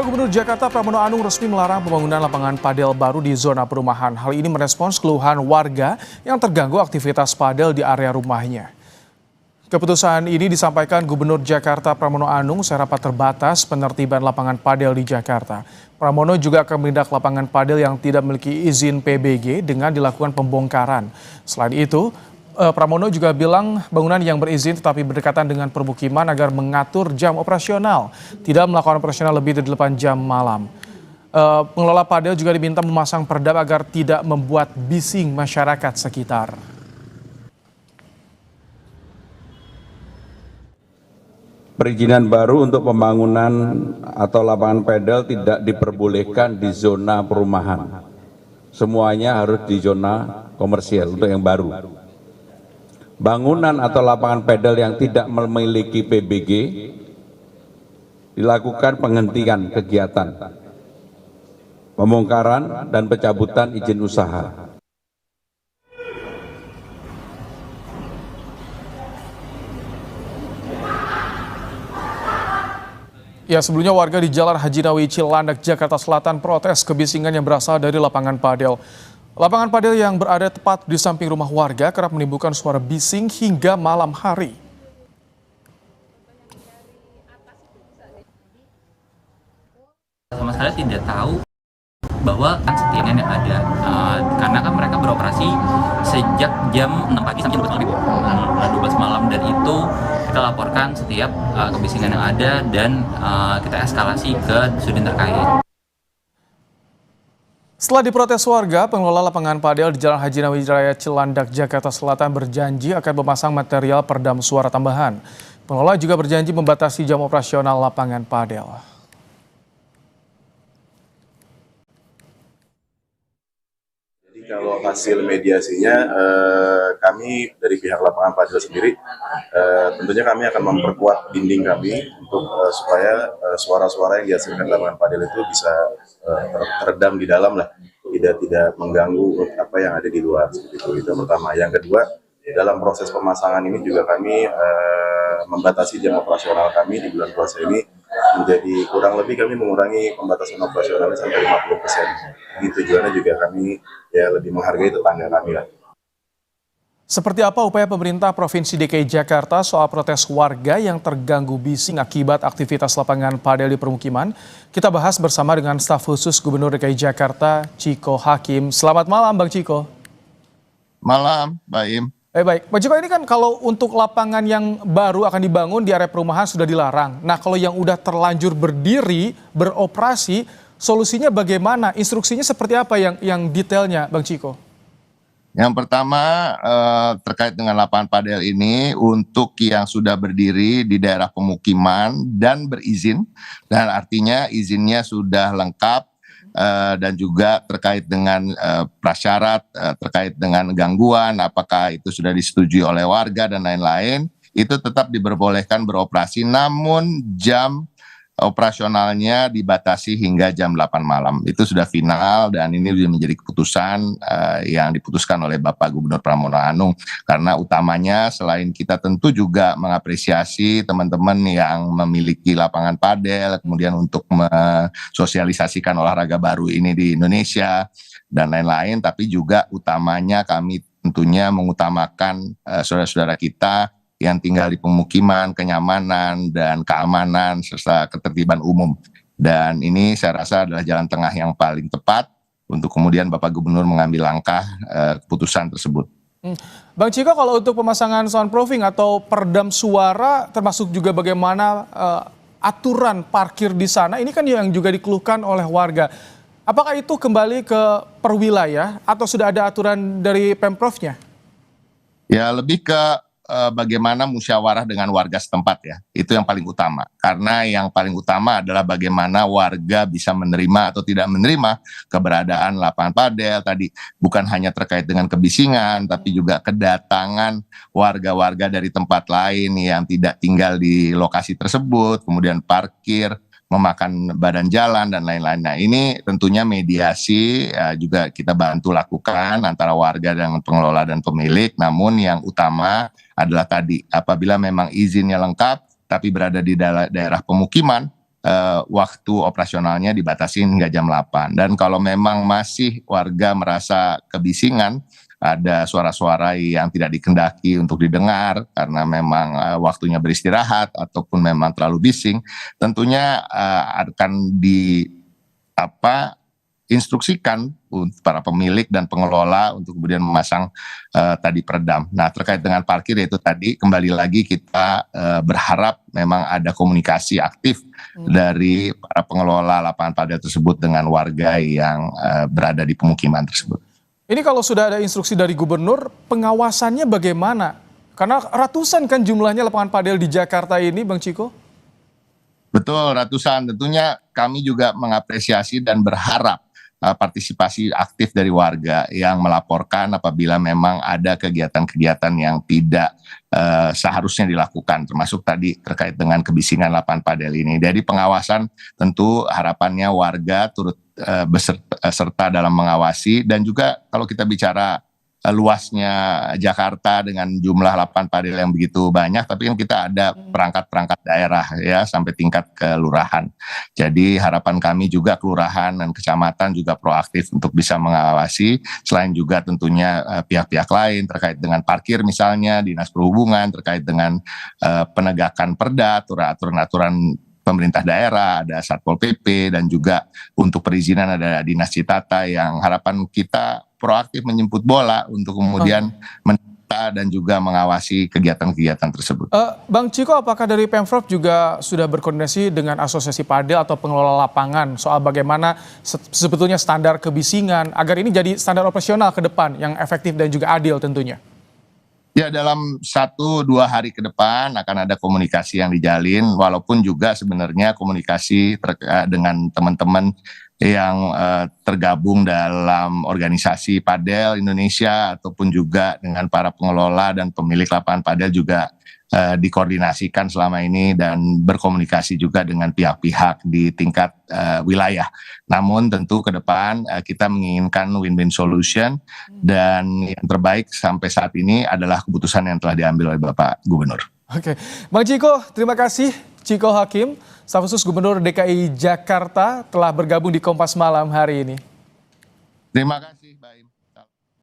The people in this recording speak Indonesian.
Gubernur Jakarta Pramono Anung resmi melarang pembangunan lapangan padel baru di zona perumahan. Hal ini merespons keluhan warga yang terganggu aktivitas padel di area rumahnya. Keputusan ini disampaikan Gubernur Jakarta Pramono Anung saat rapat terbatas penertiban lapangan padel di Jakarta. Pramono juga akan menindak lapangan padel yang tidak memiliki izin PBG dengan dilakukan pembongkaran. Selain itu, Pramono juga bilang bangunan yang berizin tetapi berdekatan dengan permukiman agar mengatur jam operasional, tidak melakukan operasional lebih dari 8 jam malam. Pengelola padel juga diminta memasang perdam agar tidak membuat bising masyarakat sekitar. Perizinan baru untuk pembangunan atau lapangan padel tidak diperbolehkan di zona perumahan. Semuanya harus di zona komersial untuk yang baru. Bangunan atau lapangan padel yang tidak memiliki PBG dilakukan penghentian kegiatan, pembongkaran dan pencabutan izin usaha. Ya, sebelumnya warga di Jalan Haji Nawawi Cilandak, Jakarta Selatan protes kebisingan yang berasal dari lapangan padel. Lapangan padel yang berada tepat di samping rumah warga kerap menimbulkan suara bising hingga malam hari. Sama sekali tidak tahu bahwa setiap yang ada, karena kan mereka beroperasi sejak jam 6 pagi sampai jam 12 malam, dan itu kita laporkan setiap kebisingan yang ada dan kita eskalasi ke sudin terkait. Setelah diprotes warga, pengelola lapangan padel di Jalan Haji Nawawi Cilandak, Jakarta Selatan berjanji akan memasang material peredam suara tambahan. Pengelola juga berjanji membatasi jam operasional lapangan padel. Jadi kalau hasil mediasinya, kami dari pihak lapangan padel sendiri, tentunya kami akan memperkuat dinding kami untuk supaya suara-suara yang dihasilkan lapangan padel itu bisa teredam di dalam lah, tidak mengganggu apa yang ada di luar, seperti itu yang pertama. Yang kedua, dalam proses pemasangan ini juga kami membatasi jam operasional kami di bulan puasa ini menjadi kurang lebih, kami mengurangi pembatasan operasionalnya sampai 50%. Jadi tujuannya juga kami ya lebih menghargai tetangga kami lah. Seperti apa upaya pemerintah Provinsi DKI Jakarta soal protes warga yang terganggu bising akibat aktivitas lapangan padel di permukiman? Kita bahas bersama dengan staf khusus Gubernur DKI Jakarta, Chiko Hakim. Selamat malam, Bang Chiko. Malam, Mbak Im. Baik, Bang Chiko, ini kan kalau untuk lapangan yang baru akan dibangun di area perumahan sudah dilarang. Nah, kalau yang udah terlanjur berdiri, beroperasi, solusinya bagaimana? Instruksinya seperti apa yang detailnya, Bang Chiko? Yang pertama terkait dengan lapangan padel ini, untuk yang sudah berdiri di daerah pemukiman dan berizin, dan artinya izinnya sudah lengkap, dan juga terkait dengan prasyarat, terkait dengan gangguan, apakah itu sudah disetujui oleh warga dan lain-lain, itu tetap diperbolehkan beroperasi, namun jam operasionalnya dibatasi hingga jam 8 malam. Itu sudah final dan ini sudah menjadi keputusan yang diputuskan oleh Bapak Gubernur Pramono Anung. Karena utamanya selain kita tentu juga mengapresiasi teman-teman yang memiliki lapangan padel, kemudian untuk mensosialisasikan olahraga baru ini di Indonesia dan lain-lain, tapi juga utamanya kami tentunya mengutamakan saudara-saudara kita yang tinggal di pemukiman, kenyamanan dan keamanan serta ketertiban umum. Dan ini saya rasa adalah jalan tengah yang paling tepat untuk kemudian Bapak Gubernur mengambil langkah keputusan tersebut. Bang Chiko, kalau untuk pemasangan soundproofing atau peredam suara, termasuk juga bagaimana aturan parkir di sana, ini kan yang juga dikeluhkan oleh warga. Apakah itu kembali ke perwilayah atau sudah ada aturan dari Pemprovnya? Ya, lebih ke bagaimana musyawarah dengan warga setempat, ya, itu yang paling utama, karena yang paling utama adalah bagaimana warga bisa menerima atau tidak menerima keberadaan lapangan padel tadi, bukan hanya terkait dengan kebisingan tapi juga kedatangan warga-warga dari tempat lain yang tidak tinggal di lokasi tersebut, kemudian parkir, memakan badan jalan dan lain-lain. Nah, ini tentunya mediasi juga kita bantu lakukan antara warga dengan pengelola dan pemilik, namun yang utama adalah tadi, apabila memang izinnya lengkap tapi berada di daerah pemukiman, waktu operasionalnya dibatasi hingga jam 8. Dan kalau memang masih warga merasa kebisingan, ada suara-suara yang tidak dikendaki untuk didengar karena memang waktunya beristirahat ataupun memang terlalu bising, tentunya akan instruksikan untuk para pemilik dan pengelola untuk kemudian memasang tadi peredam. Nah, terkait dengan parkir itu tadi kembali lagi kita berharap memang ada komunikasi aktif dari para pengelola lapangan padel tersebut dengan warga yang berada di pemukiman tersebut. Ini kalau sudah ada instruksi dari gubernur, pengawasannya bagaimana? Karena ratusan kan jumlahnya lapangan padel di Jakarta ini, Bang Ciko. Betul, ratusan. Tentunya kami juga mengapresiasi dan berharap partisipasi aktif dari warga yang melaporkan apabila memang ada kegiatan-kegiatan yang tidak seharusnya dilakukan, termasuk tadi terkait dengan kebisingan lapangan padel ini. Jadi pengawasan tentu harapannya warga turut serta dalam mengawasi, dan juga kalau kita bicara luasnya Jakarta dengan jumlah lapangan padel yang begitu banyak, tapi kan kita ada perangkat-perangkat daerah ya sampai tingkat kelurahan. Jadi harapan kami juga kelurahan dan kecamatan juga proaktif untuk bisa mengawasi, selain juga tentunya pihak-pihak lain terkait dengan parkir misalnya, dinas perhubungan terkait dengan penegakan perda, aturan-aturan pemerintah daerah, ada Satpol PP, dan juga untuk perizinan ada Dinas Citata yang harapan kita proaktif menjemput bola untuk kemudian menata dan juga mengawasi kegiatan-kegiatan tersebut. Bang Ciko, apakah dari Pemprov juga sudah berkoordinasi dengan asosiasi padel atau pengelola lapangan soal bagaimana sebetulnya standar kebisingan agar ini jadi standar operasional ke depan yang efektif dan juga adil tentunya? Ya, dalam 1-2 hari ke depan akan ada komunikasi yang dijalin, walaupun juga sebenarnya komunikasi dengan teman-teman yang tergabung dalam organisasi padel Indonesia ataupun juga dengan para pengelola dan pemilik lapangan padel juga dikoordinasikan selama ini dan berkomunikasi juga dengan pihak-pihak di tingkat wilayah. Namun tentu ke depan kita menginginkan win-win solution, dan yang terbaik sampai saat ini adalah keputusan yang telah diambil oleh Bapak Gubernur. Oke, Bang Ciko, terima kasih. Ciko Hakim, staf khusus Gubernur DKI Jakarta telah bergabung di Kompas Malam hari ini. Terima kasih, Baim.